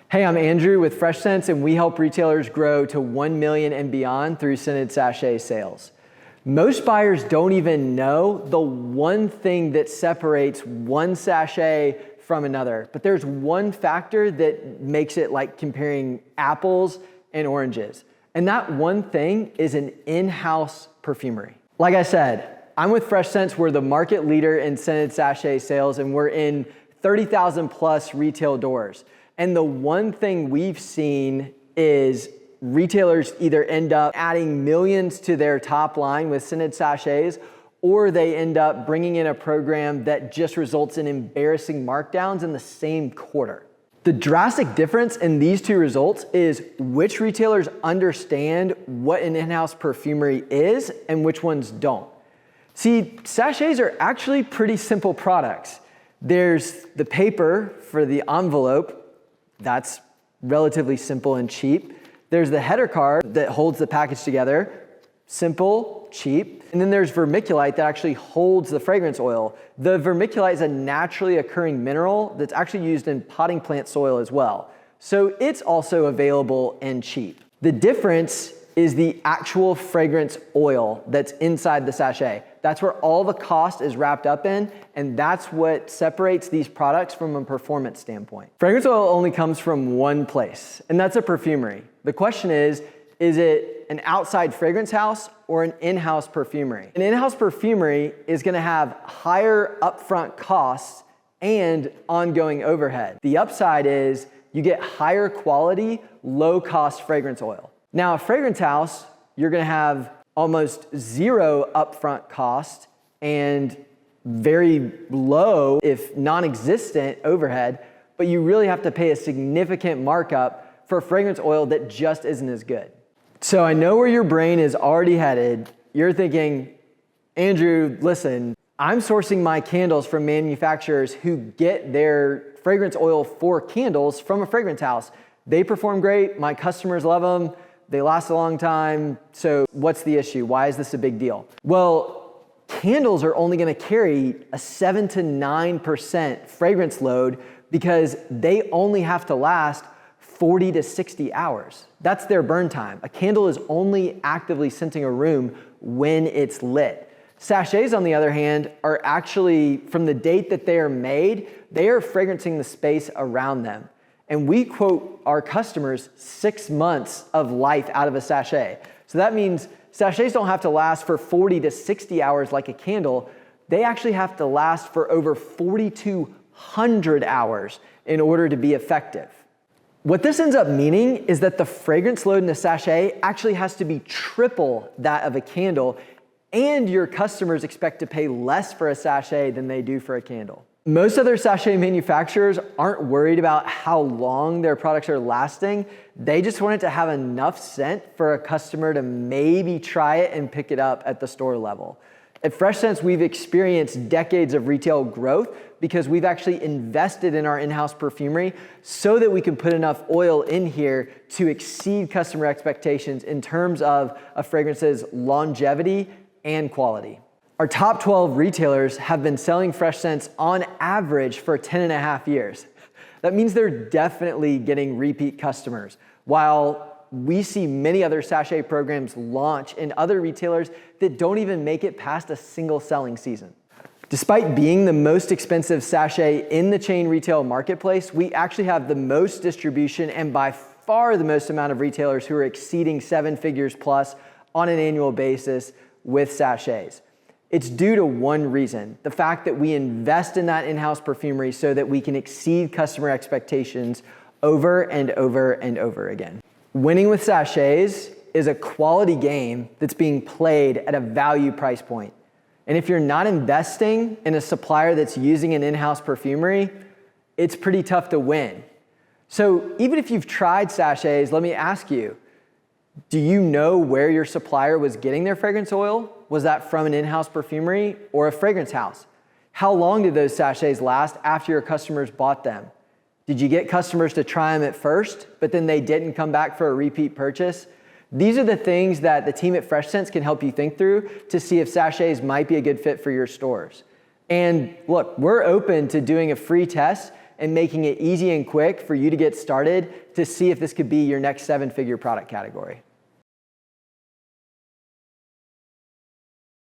Hey, I'm Andrew with Fresh Scents, and we help retailers grow to 1 million and beyond through scented sachet sales. Most buyers don't even know the one thing that separates one sachet from another, but there's one factor that makes it like comparing apples and oranges. And that one thing is an in-house perfumery. Like I said, I'm with Fresh Scents. We're the market leader in scented sachet sales, and we're in 30,000 plus retail doors. And the one thing we've seen is retailers either end up adding millions to their top line with scented sachets, or they end up bringing in a program that just results in embarrassing markdowns in the same quarter. The drastic difference in these two results is which retailers understand what an in-house perfumery is and which ones don't. See, sachets are actually pretty simple products. There's the paper for the envelope. That's relatively simple and cheap. There's the header card that holds the package together. Simple, cheap. And then there's vermiculite that actually holds the fragrance oil. The vermiculite is a naturally occurring mineral that's actually used in potting plant soil as well. So it's also available and cheap. The difference is the actual fragrance oil that's inside the sachet. That's where all the cost is wrapped up in, and that's what separates these products from a performance standpoint. Fragrance oil only comes from one place, and that's a perfumery. The question is it an outside fragrance house or an in-house perfumery? An in-house perfumery is gonna have higher upfront costs and ongoing overhead. The upside is you get higher quality, low-cost fragrance oil. Now, a fragrance house, you're gonna have almost zero upfront cost and very low, if non-existent, overhead, but you really have to pay a significant markup for fragrance oil that just isn't as good. So I know where your brain is already headed. You're thinking, Andrew, listen, I'm sourcing my candles from manufacturers who get their fragrance oil for candles from a fragrance house. They perform great, my customers love them, they last a long time, so what's the issue? Why is this a big deal? Well, candles are only gonna carry a 7 to 9% fragrance load because they only have to last 40 to 60 hours. That's their burn time. A candle is only actively scenting a room when it's lit. Sachets, on the other hand, are actually, from the date that they are made, they are fragrancing the space around them. And we quote our customers 6 months of life out of a sachet. So that means sachets don't have to last for 40 to 60 hours like a candle. They actually have to last for over 4,200 hours in order to be effective. What this ends up meaning is that the fragrance load in a sachet actually has to be triple that of a candle, and your customers expect to pay less for a sachet than they do for a candle. Most other sachet manufacturers aren't worried about how long their products are lasting. They just want it to have enough scent for a customer to maybe try it and pick it up at the store level. At Fresh Scents, we've experienced decades of retail growth because we've actually invested in our in-house perfumery so that we can put enough oil in here to exceed customer expectations in terms of a fragrance's longevity and quality. Our top 12 retailers have been selling Fresh Scents on average for 10.5 years. That means they're definitely getting repeat customers, while we see many other sachet programs launch in other retailers that don't even make it past a single selling season. Despite being the most expensive sachet in the chain retail marketplace, we actually have the most distribution and by far the most amount of retailers who are exceeding 7 figures plus on an annual basis with sachets. It's due to one reason, the fact that we invest in that in-house perfumery so that we can exceed customer expectations over and over and over again. Winning with sachets is a quality game that's being played at a value price point. And if you're not investing in a supplier that's using an in-house perfumery, it's pretty tough to win. So even if you've tried sachets, let me ask you, do you know where your supplier was getting their fragrance oil? Was that from an in-house perfumery or a fragrance house? How long did those sachets last after your customers bought them? Did you get customers to try them at first, but then they didn't come back for a repeat purchase? These are the things that the team at Fresh Scents can help you think through to see if sachets might be a good fit for your stores. And look, we're open to doing a free test and making it easy and quick for you to get started to see if this could be your next 7-figure product category.